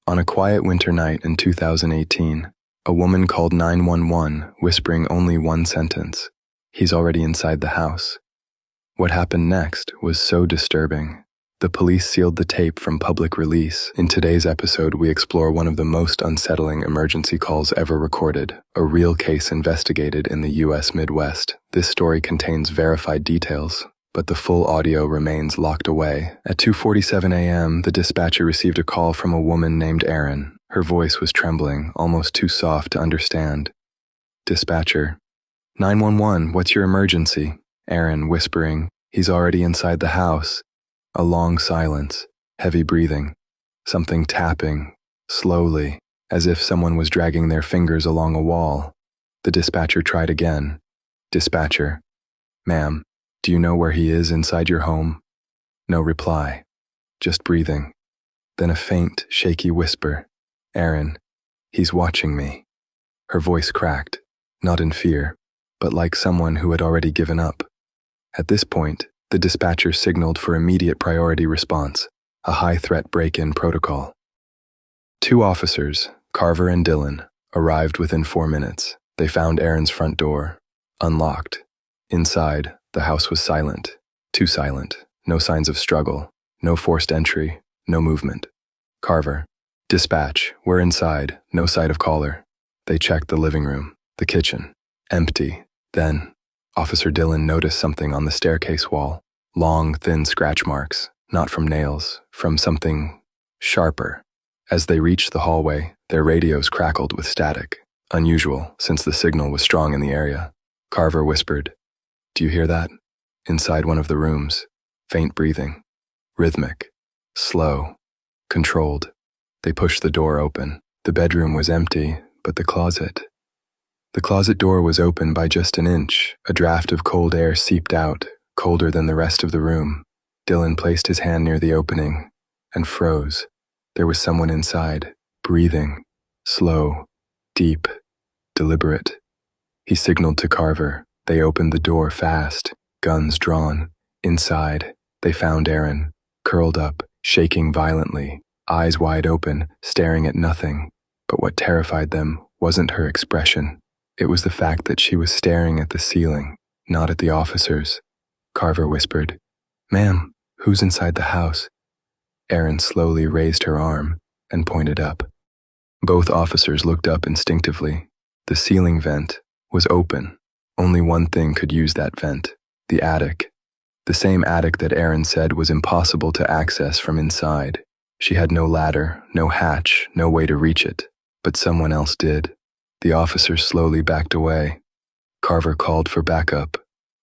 On a quiet winter night in 2018, a woman called 911, whispering only one sentence: "He's already inside the house." What happened next was so disturbing. The police sealed the tape from public release. In today's episode, we explore one of the most unsettling emergency calls ever recorded, a real case investigated in the U.S. Midwest. This story contains verified details, but the full audio remains locked away. At 2:47 a.m., the dispatcher received a call from a woman named Erin. Her voice was trembling, almost too soft to understand. "Dispatcher, 911, what's your emergency?" Erin whispering, "He's already inside the house." A long silence, heavy breathing, something tapping, slowly, as if someone was dragging their fingers along a wall. The dispatcher tried again. "Dispatcher, ma'am, do you know where he is inside your home?" No reply, just breathing. Then a faint, shaky whisper. "Erin, he's watching me." Her voice cracked, not in fear, but like someone who had already given up. At this point, the dispatcher signaled for immediate priority response, a high-threat break-in protocol. 2 officers, Carver and Dillon, arrived within 4 minutes. They found Erin's front door, unlocked. Inside, the house was silent, too silent, no signs of struggle, no forced entry, no movement. Carver, "Dispatch, we're inside, no sight of caller." They checked the living room, the kitchen, empty. Then, Officer Dillon noticed something on the staircase wall. Long, thin scratch marks, not from nails, from something sharper. As they reached the hallway, their radios crackled with static, unusual since the signal was strong in the area. Carver whispered, "Do you hear that?" Inside one of the rooms, faint breathing, rhythmic, slow, controlled. They pushed the door open. The bedroom was empty, but the closet door was open by just an inch. A draft of cold air seeped out, colder than the rest of the room. Dillon placed his hand near the opening and froze. There was someone inside, breathing, slow, deep, deliberate. He signaled to Carver. They opened the door fast, guns drawn. Inside, they found Erin, curled up, shaking violently, eyes wide open, staring at nothing. But what terrified them wasn't her expression. It was the fact that she was staring at the ceiling, not at the officers. Carver whispered, "Ma'am, who's inside the house?" Erin slowly raised her arm and pointed up. Both officers looked up instinctively. The ceiling vent was open. Only one thing could use that vent: the attic. The same attic that Erin said was impossible to access from inside. She had no ladder, no hatch, no way to reach it. But someone else did. The officers slowly backed away. Carver called for backup.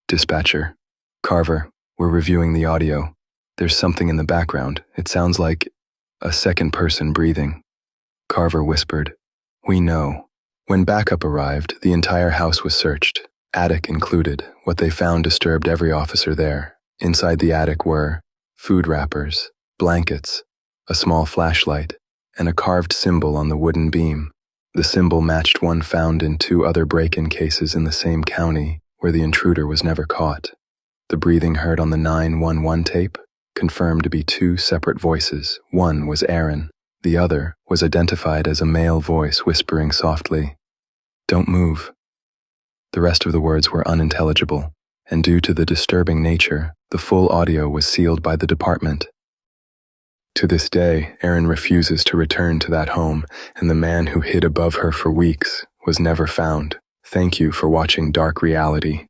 "Dispatcher, Carver, we're reviewing the audio. There's something in the background. It sounds like a second person breathing." Carver whispered, "We know." When backup arrived, the entire house was searched, attic included. What they found disturbed every officer there. Inside the attic were food wrappers, blankets, a small flashlight, and a carved symbol on the wooden beam. The symbol matched one found in 2 other break-in cases in the same county where the intruder was never caught. The breathing heard on the 911 tape confirmed to be 2 separate voices. One was Erin. The other was identified as a male voice whispering softly, "Don't move." The rest of the words were unintelligible, and due to the disturbing nature, the full audio was sealed by the department. To this day, Erin refuses to return to that home, and the man who hid above her for weeks was never found. Thank you for watching Dark Reality.